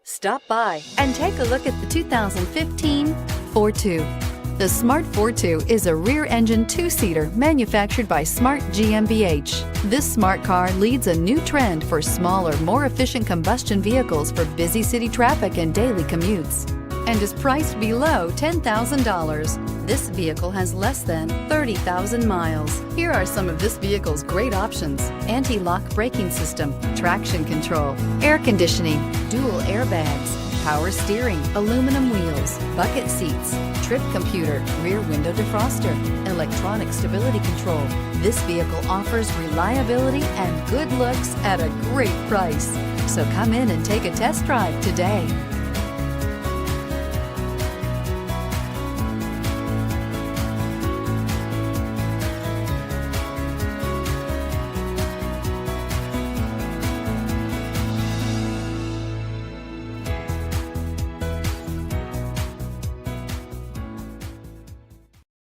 Stop by and take a look at the 2015 FORTWO. The Smart FORTWO is a rear-engine two-seater manufactured by Smart GmbH. This smart car leads a new trend for smaller, more efficient combustion vehicles for busy city traffic and daily commutes, and is priced below $10,000. This vehicle has less than 30,000 miles. Here are some of this vehicle's great options: anti-lock braking system, traction control, air conditioning, dual airbags, power steering, aluminum wheels, bucket seats, trip computer, rear window defroster, electronic stability control. This vehicle offers reliability and good looks at a great price. So come in and take a test drive today.